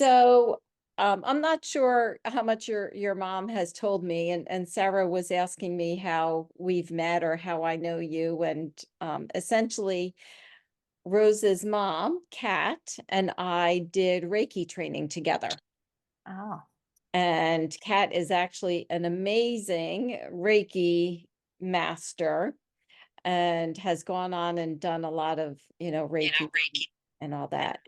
So I'm not sure how much your mom has told me, and Sarah was asking me how we've met or how I know you, and essentially Rose's mom, Kat, and I did Reiki training together. Oh. And Kat is actually an amazing Reiki master and has gone on and done a lot of, Reiki and all that.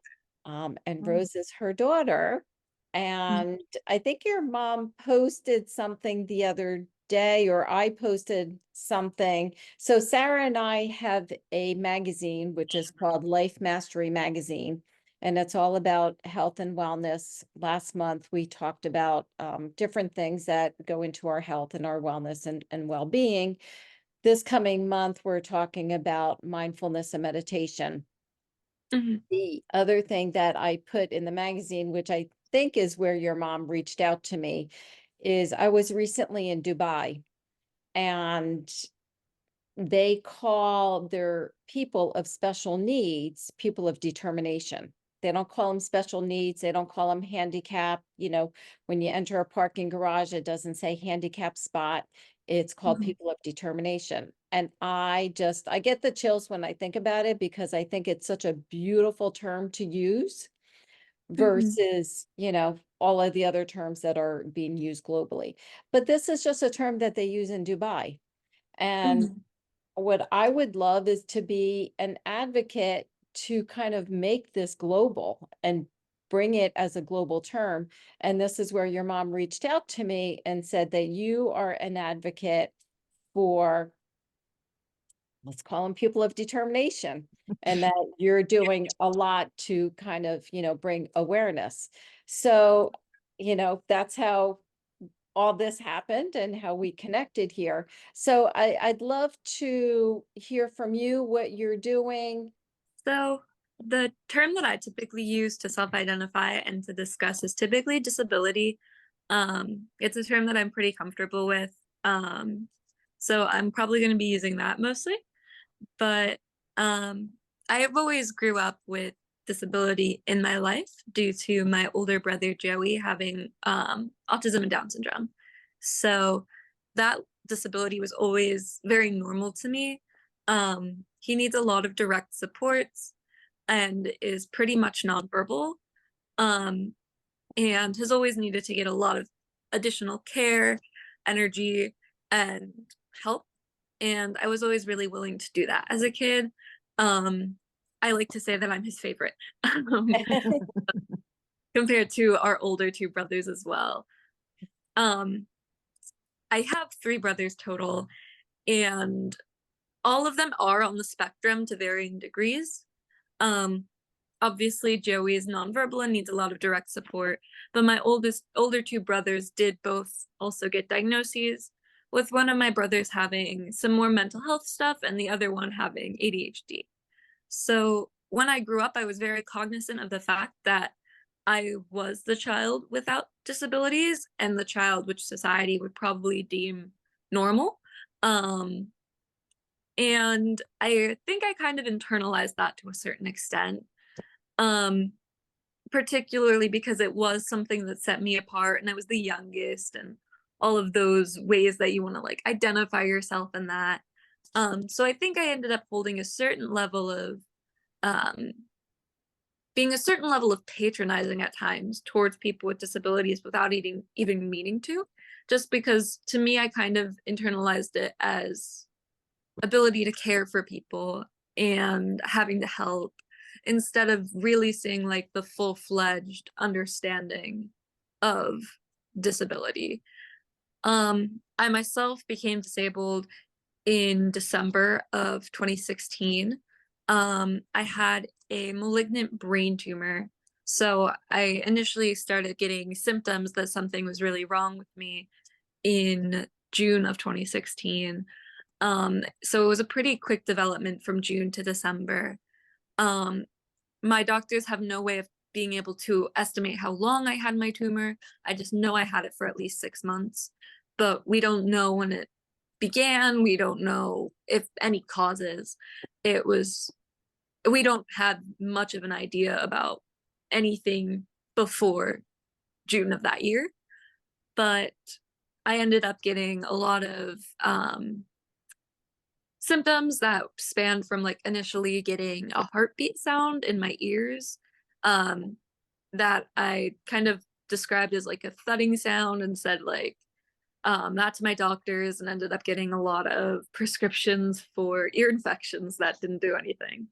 And Mm. Rose is her daughter. And I think your mom posted something the other day, or I posted something. So Sarah and I have a magazine, which is called Life Mastery Magazine, and it's all about health and wellness. Last month, we talked about different things that go into our health and our wellness and well-being. This coming month, we're talking about mindfulness and meditation. Mhm. The other thing that I put in the magazine, which I think is where your mom reached out to me, is I was recently in Dubai, and they call their people of special needs people of determination. They don't call them special needs. They don't call them handicap. When you enter a parking garage, it doesn't say handicap spot. It's called Mhm. people of determination. And I get the chills when I think about it because I think it's such a beautiful term to use Mhm. versus, all of the other terms that are being used globally. But this is just a term that they use in Dubai. And Mhm. what I would love is to be an advocate to kind of make this global and bring it as a global term. And this is where your mom reached out to me and said that you are an advocate for, let's call them people of determination, and that you're doing a lot to kind of, bring awareness. So, that's how all this happened and how we connected here. So I'd love to hear from you what you're doing. So the term that I typically use to self-identify and to discuss is typically disability. It's a term that I'm pretty comfortable with. So I'm probably going to be using that mostly. But um, I have always grew up with disability in my life due to my older brother Joey having autism and Down syndrome. So that disability was always very normal to me. He needs a lot of direct supports and is pretty much nonverbal, um, and has always needed to get a lot of additional care, energy, and help. And I was always really willing to do that as a kid. Um, I like to say that I'm his favorite compared to our older two brothers as well. Um, I have three brothers total, and all of them are on the spectrum to varying degrees. Um, Obviously, Joey is nonverbal and needs a lot of direct support, but my older two brothers did both also get diagnoses, with one of my brothers having some more mental health stuff and the other one having ADHD. So when I grew up, I was very cognizant of the fact that I was the child without disabilities and the child which society would probably deem normal. Um, and I think I kind of internalized that to a certain extent. Um, Particularly because it was something that set me apart and I was the youngest and all of those ways that you want to like identify yourself in that. So I think I ended up holding a certain level of um, being a certain level of patronizing at times towards people with disabilities without even meaning to, just because to me I kind of internalized it as ability to care for people and having to help instead of really seeing like the full-fledged understanding of disability. I myself became disabled in December of 2016. I had a malignant brain tumor. So I initially started getting symptoms that something was really wrong with me in June of 2016. So it was a pretty quick development from June to December. Um, my doctors have no way of being able to estimate how long I had my tumor. I just know I had it for at least 6 months, but we don't know when it began. We don't know if any causes. It was, we don't have much of an idea about anything before June of that year. But I ended up getting a lot of symptoms that spanned from like initially getting a heartbeat sound in my ears, um, that I kind of described as like a thudding sound and said like that to my doctors, and ended up getting a lot of prescriptions for ear infections that didn't do anything.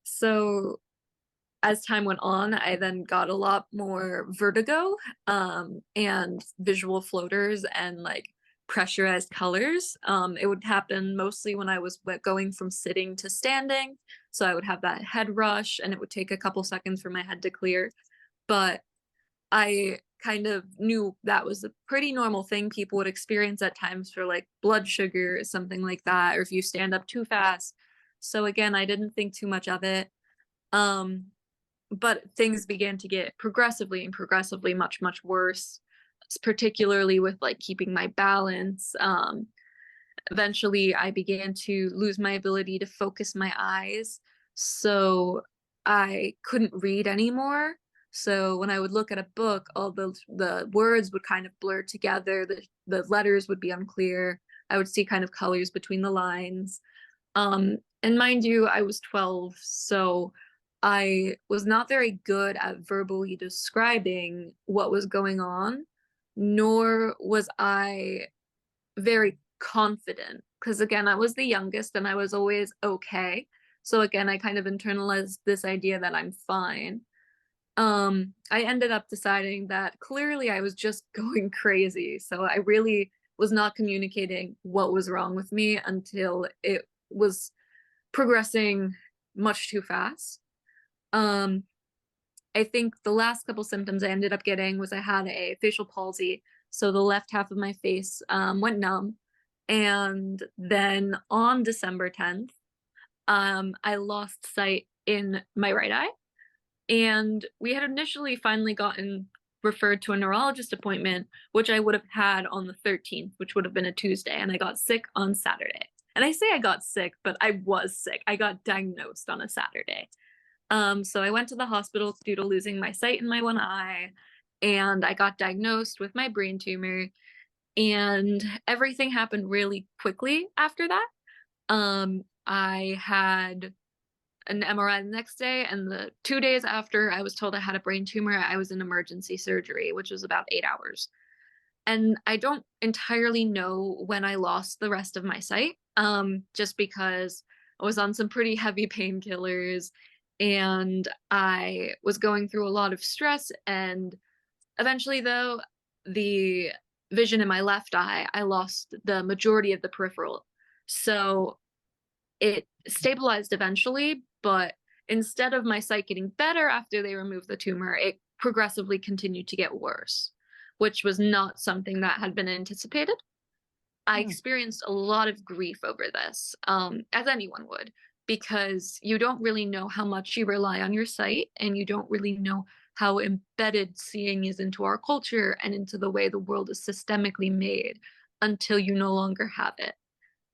So as time went on, I then got a lot more vertigo, and visual floaters and like pressurized colors. It would happen mostly when I was going from sitting to standing. So I would have that head rush, and it would take a couple seconds for my head to clear. But I kind of knew that was a pretty normal thing people would experience at times for like blood sugar or something like that, or if you stand up too fast. So again, I didn't think too much of it. Um, but things began to get progressively and progressively much, much worse, particularly with like keeping my balance. Eventually, I began to lose my ability to focus my eyes. So I couldn't read anymore. So when I would look at a book, all the words would kind of blur together, the letters would be unclear. I would see kind of colors between the lines. And mind you, I was 12, so I was not very good at verbally describing what was going on, nor was I very confident. Because again, I was the youngest and I was always okay. So again, I kind of internalized this idea that I'm fine. I ended up deciding that clearly I was just going crazy. So I really was not communicating what was wrong with me until it was progressing much too fast. Um, I think the last couple symptoms I ended up getting was I had a facial palsy. So the left half of my face went numb. And then on December 10th, I lost sight in my right eye. And we had initially finally gotten referred to a neurologist appointment, which I would have had on the 13th, which would have been a Tuesday. And I got sick on Saturday. And I say I got sick, but I was sick. I got diagnosed on a Saturday. So I went to the hospital due to losing my sight in my one eye, and I got diagnosed with my brain tumor, and everything happened really quickly after that. I had an MRI the next day, and the 2 days after I was told I had a brain tumor, I was in emergency surgery, which was about 8 hours. And I don't entirely know when I lost the rest of my sight, just because I was on some pretty heavy painkillers and I was going through a lot of stress. And eventually, though, the vision in my left eye, I lost the majority of the peripheral. So it stabilized eventually, but instead of my sight getting better after they removed the tumor, it progressively continued to get worse, which was not something that had been anticipated. I Hmm. experienced a lot of grief over this, as anyone would, because you don't really know how much you rely on your sight, and you don't really know how embedded seeing is into our culture and into the way the world is systemically made until you no longer have it.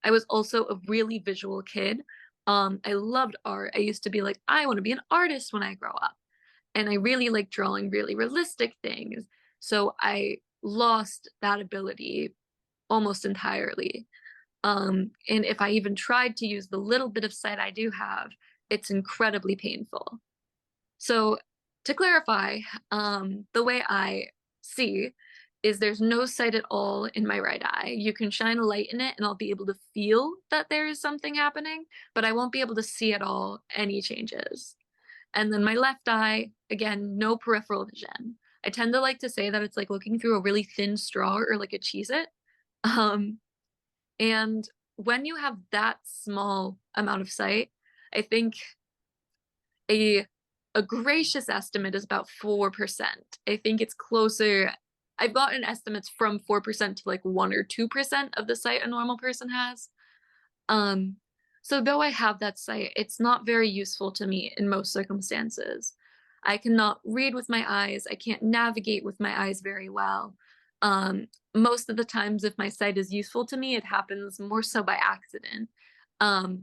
I was also a really visual kid. I loved art. I used to be like, I want to be an artist when I grow up. And I really like drawing really realistic things. So I lost that ability almost entirely. And if I even tried to use the little bit of sight I do have, it's incredibly painful. So to clarify, the way I see is there's no sight at all in my right eye. You can shine a light in it and I'll be able to feel that there is something happening, but I won't be able to see at all any changes. And then my left eye, again, no peripheral vision. I tend to like to say that it's like looking through a really thin straw or like a Cheez-It. Um, and when you have that small amount of sight, I think a a gracious estimate is about 4%. I think it's closer. I've gotten estimates from 4% to like 1 or 2% of the sight a normal person has. Um, so though I have that sight, it's not very useful to me in most circumstances. I cannot read with my eyes. I can't navigate with my eyes very well. Most of the times, if my sight is useful to me, it happens more so by accident.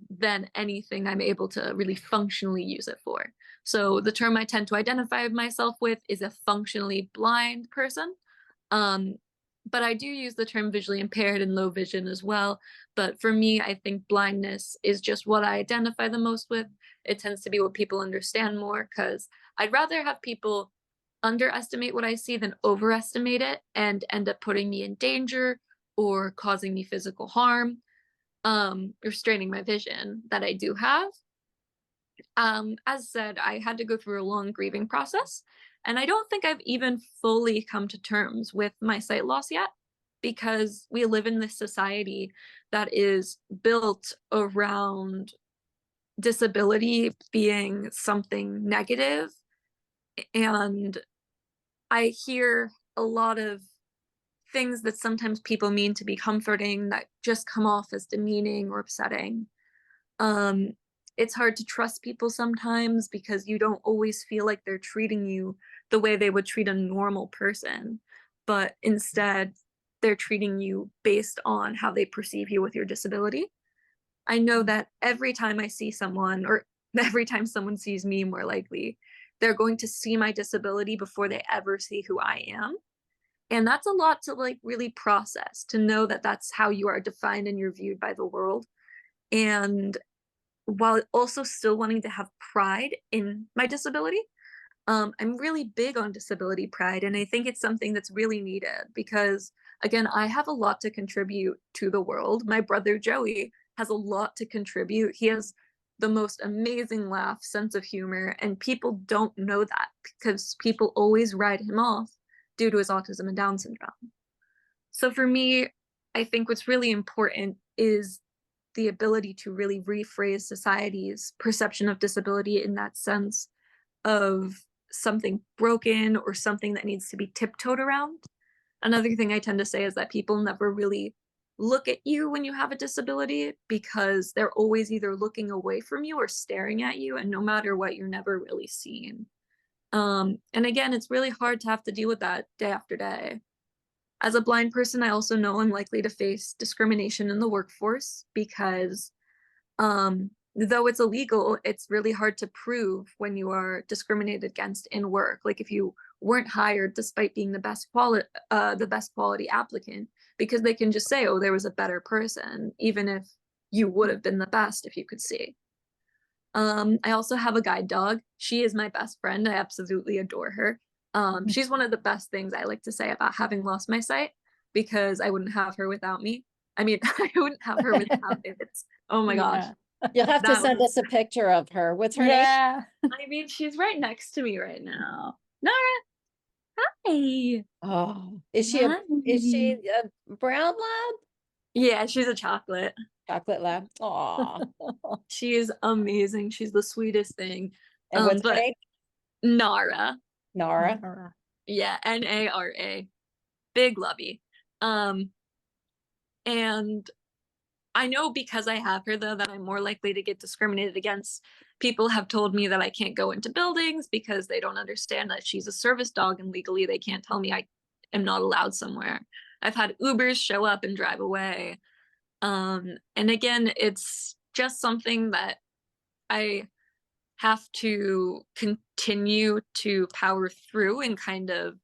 than anything I'm able to really functionally use it for. So the term I tend to identify myself with is a functionally blind person. Um, but I do use the term visually impaired and low vision as well. But for me, I think blindness is just what I identify the most with. It tends to be what people understand more, because I'd rather have people underestimate what I see than overestimate it and end up putting me in danger or causing me physical harm, or straining my vision that I do have. As said, I had to go through a long grieving process, and I don't think I've even fully come to terms with my sight loss yet, because we live in this society that is built around disability being something negative, and I hear a lot of things that sometimes people mean to be comforting that just come off as demeaning or upsetting. Um, it's hard to trust people sometimes because you don't always feel like they're treating you the way they would treat a normal person, but instead they're treating you based on how they perceive you with your disability. I know that every time I see someone, or every time someone sees me, more likely, they're going to see my disability before they ever see who I am. And that's a lot to like really process, to know that that's how you are defined and you're viewed by the world. And while also still wanting to have pride in my disability, I'm really big on disability pride. And I think it's something that's really needed because, again, I have a lot to contribute to the world. My brother Joey has a lot to contribute. He has the most amazing laugh, sense of humor, and people don't know that because people always write him off due to his autism and Down syndrome. So for me, I think what's really important is the ability to really rephrase society's perception of disability in that sense of something broken or something that needs to be tiptoed around. Another thing I tend to say is that people never really look at you when you have a disability because they're always either looking away from you or staring at you, and no matter what, you're never really seen. And again, it's really hard to have to deal with that day after day. As a blind person, I also know I'm likely to face discrimination in the workforce because, though it's illegal, it's really hard to prove when you are discriminated against in work. Like if you weren't hired despite being the best quality applicant, because they can just say, "Oh, there was a better person," even if you would have been the best if you could see. I also have a guide dog. She is my best friend. I absolutely adore her. She's one of the best things I like to say about having lost my sight because I wouldn't have her without me. I mean, I wouldn't have her without it. Oh my gosh. Yeah. You'll have to That send was, us a picture of her. What's her name? Yeah. I mean, she's right next to me right now. Nara, hi. Oh, is she Hi. a brown lab? Yeah, she's a chocolate. Chocolate lab. Aw. She is amazing. She's the sweetest thing. And what's her But name? Nara, Nara. yeah, Nara, big lovey. Um, and I know because I have her though that I'm more likely to get discriminated against. People have told me that I can't go into buildings because they don't understand that she's a service dog and legally they can't tell me I am not allowed somewhere. I've had Ubers show up and drive away. And again, it's just something that I have to continue to power through and kind of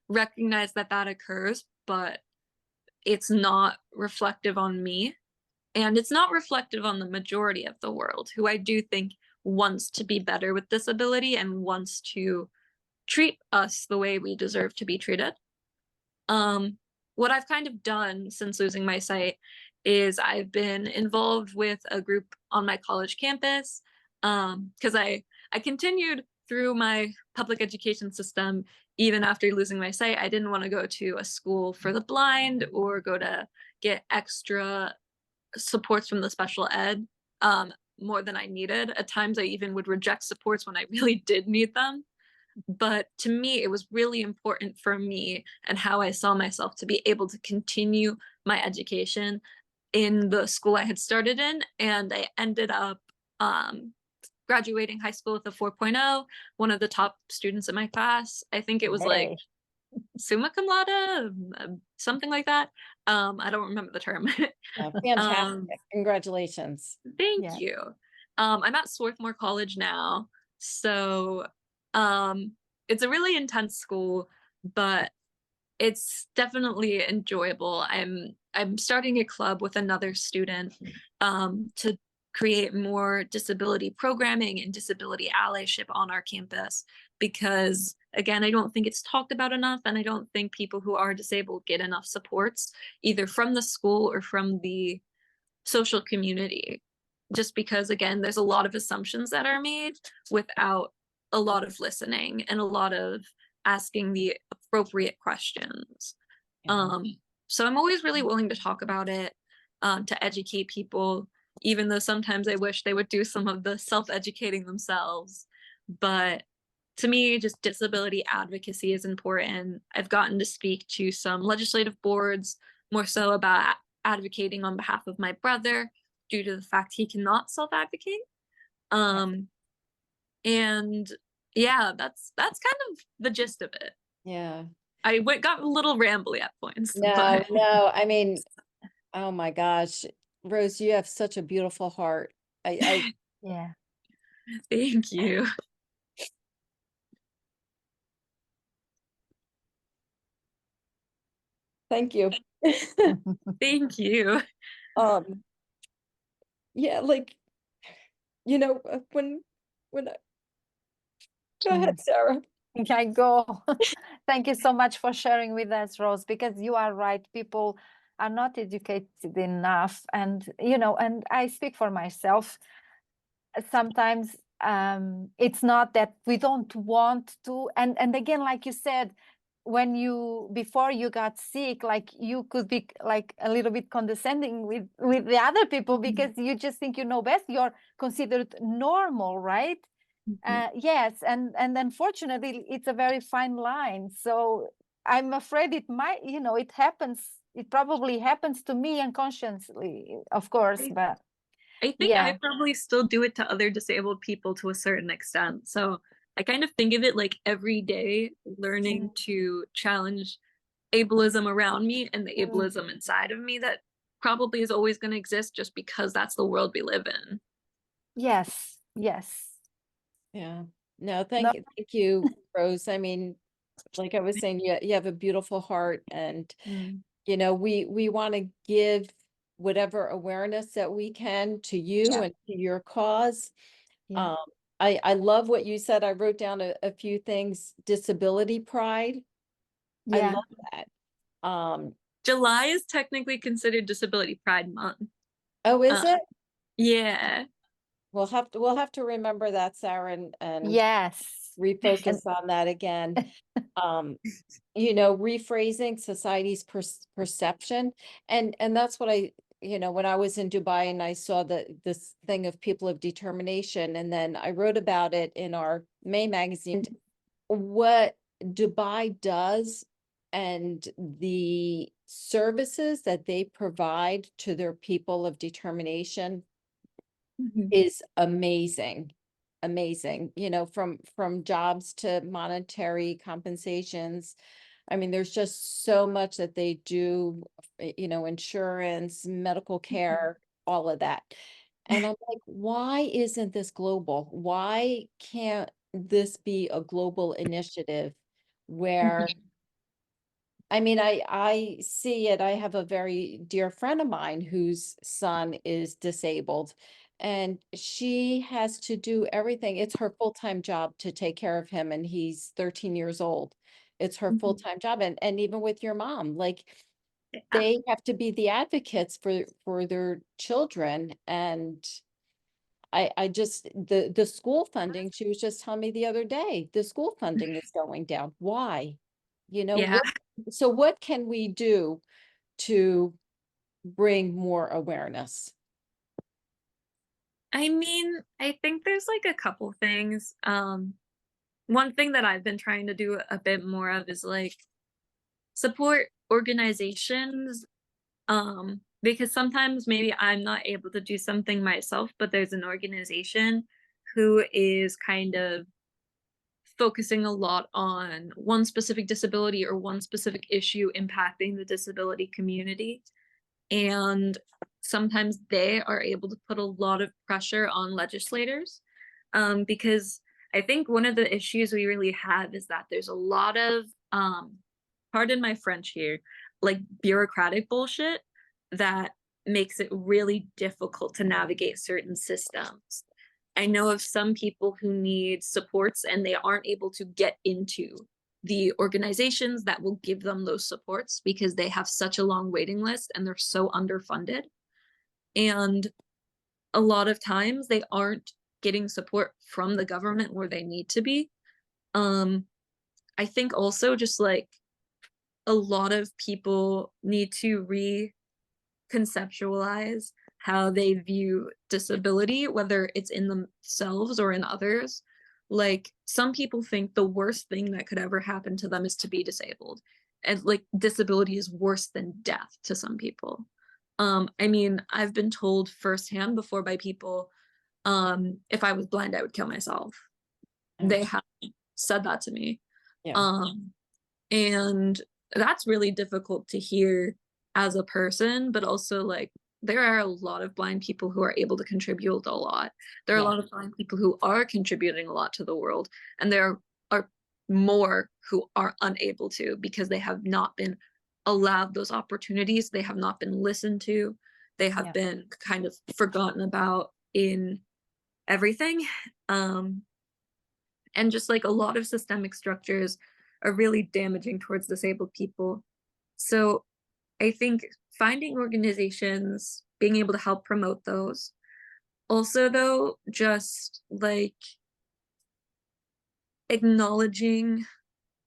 recognize that that occurs, but it's not reflective on me. And it's not reflective on the majority of the world, who I do think wants to be better with disability and wants to treat us the way we deserve to be treated. Um, what I've kind of done since losing my sight is I've been involved with a group on my college campus, because I continued through my public education system even after losing my sight. I didn't want to go to a school for the blind or go to get extra supports from the special ed, more than I needed. At times, I even would reject supports when I really did need them. But to me, it was really important for me and how I saw myself to be able to continue my education in the school I had started in. And I ended up graduating high school with a 4.0, one of the top students in my class. I think it was like Hey. summa cum laude, something like that. I don't remember the term. Um, Fantastic. Congratulations. Thank Yeah. you. I'm at Swarthmore College now, so it's a really intense school, but it's definitely enjoyable. I'm starting a club with another student to create more disability programming and disability allyship on our campus because again, I don't think it's talked about enough, and I don't think people who are disabled get enough supports either from the school or from the social community, just because again there's a lot of assumptions that are made without a lot of listening and a lot of asking the appropriate questions. Yeah. um so I'm always really willing to talk about it, to educate people, even though sometimes I wish they would do some of the self-educating themselves. But to me, just disability advocacy is important. I've gotten to speak to some legislative boards more so about advocating on behalf of my brother due to the fact he cannot self-advocate. Um, and yeah, that's kind of the gist of it. Yeah. Got a little rambly at points, No, but no, I mean, oh my gosh, Rose, you have such a beautiful heart. I Yeah. thank you. thank you. Thank you. Um, yeah, like, when go ahead, Sarah. I go. Thank you so much for sharing with us, Rose, because you are right. People are not educated enough. And, and I speak for myself. Sometimes it's not that we don't want to. And again, like you said, before you got sick, like you could be like a little bit condescending with the other people because you just think you know best. You're considered normal, right? Yes, and unfortunately, it's a very fine line. So I'm afraid it might, it happens. It probably happens to me unconsciously, of course, I, but I think I yeah, probably still do it to other disabled people to a certain extent. So I kind of think of it like every day learning to challenge ableism around me and the Mm. ableism inside of me that probably is always going to exist just because that's the world we live in. yes, yes. Yeah. No, No, thank you, Rose. I mean, like I was saying, you have a beautiful heart, and mm, we want to give whatever awareness that we can to you yeah, and to your cause. yeah, Um, I love what you said. I wrote down a few things. Disability pride. I yeah. love that. Um, July is technically considered Disability Pride Month. oh, is Uh, it? yeah. We'll have to remember that, Sarah, and Yes. And refocus on that again. Um, rephrasing society's perception. And that's what when I was in Dubai and I saw this thing of people of determination, and then I wrote about it in our May magazine, what Dubai does and the services that they provide to their people of determination Mhm. is amazing. Amazing, from jobs to monetary compensations. I mean, there's just so much that they do, insurance, medical care, all of that. And I'm like, why isn't this global? Why can't this be a global initiative where I mean, I see it. I have a very dear friend of mine whose son is disabled, and she has to do everything. It's her full-time job to take care of him, and he's 13 years old. It's her Mhm. full-time job. And even with your mom, like Yeah. they have to be the advocates for their children. And I just the school funding, she was just telling me the other day, the school funding is going down. Why? Yeah. What can we do to bring more awareness? I mean, I think there's like a couple things. One thing that I've been trying to do a bit more of is like support organizations, because sometimes maybe I'm not able to do something myself, but there's an organization who is kind of focusing a lot on one specific disability or one specific issue impacting the disability community. And sometimes they are able to put a lot of pressure on legislators, because I think one of the issues we really have is that there's a lot of, pardon my French here, like bureaucratic bullshit that makes it really difficult to navigate certain systems. I know of some people who need supports and they aren't able to get into the organizations that will give them those supports because they have such a long waiting list and they're so underfunded. And a lot of times they aren't getting support from the government where they need to be. I think also just like a lot of people need to reconceptualize how they view disability, whether it's in themselves or in others. Like some people think the worst thing that could ever happen to them is to be disabled. And like disability is worse than death to some people. I mean, I've been told firsthand before by people, if I was blind, I would kill myself. They have said that to me. Yeah. And that's really difficult to hear as a person, but also like there are a lot of blind people who are able to contribute a lot. There are a Yeah. lot of blind people who are contributing a lot to the world, and there are more who are unable to because they have not been allowed those opportunities. They have not been listened to. They have Yeah. been kind of forgotten about in everything. And just like a lot of systemic structures are really damaging towards disabled people. So I think finding organizations, being able to help promote those. Also, though, just like acknowledging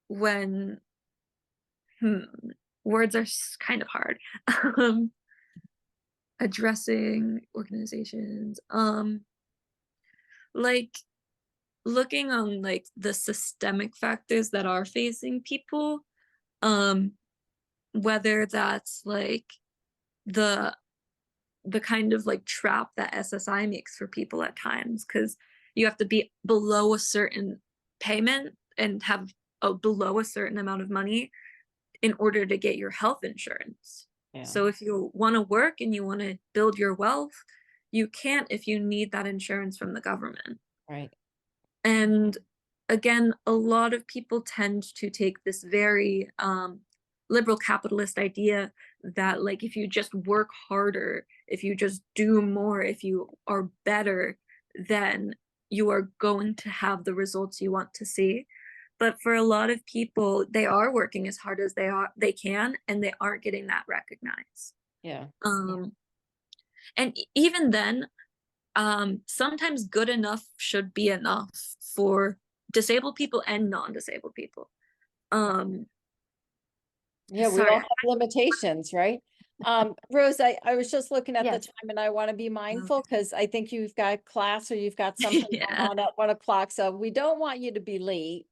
when words are kind of hard. Addressing organizations, like looking on like the systemic factors that are facing people, whether that's like the kind of like trap that SSI makes for people at times, because you have to be below a certain payment and have below a certain amount of money in order to get your health insurance. Yeah. So if you want to work and you want to build your wealth, you can't if you need that insurance from the government. Right. And again, a lot of people tend to take this very liberal capitalist idea that like if you just work harder, if you just do more, if you are better, then you are going to have the results you want to see. But for a lot of people, they are working as hard as they can, and they aren't getting that recognized. Yeah. And even then, sometimes good enough should be enough for disabled people and non-disabled people. Yeah, we Sorry. all have limitations, right? Rose, I was just looking at the Yes. time and I want to be mindful because I think you've got class or you've got something going Yeah. on at 1 o'clock. So we don't want you to be late.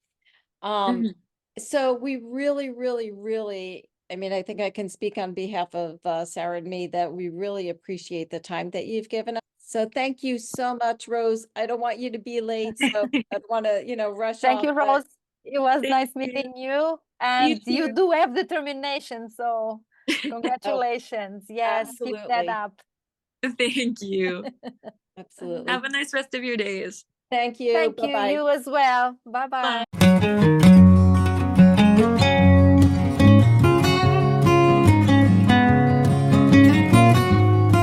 Mhm. So we really, really, really, I mean, I think I can speak on behalf of Sarah and me that we really appreciate the time that you've given us. So thank you so much, Rose. I don't want you to be late, so I don't want to, rush Thank off. you, but Rose. It was Thank nice you. meeting you, You and you too. do have determination, so congratulations. Yes, keep that Absolutely. up. Thank you. Absolutely. Have a nice rest of your days. Thank you. Thank you. Bye-bye. You as well. Bye-bye. Bye.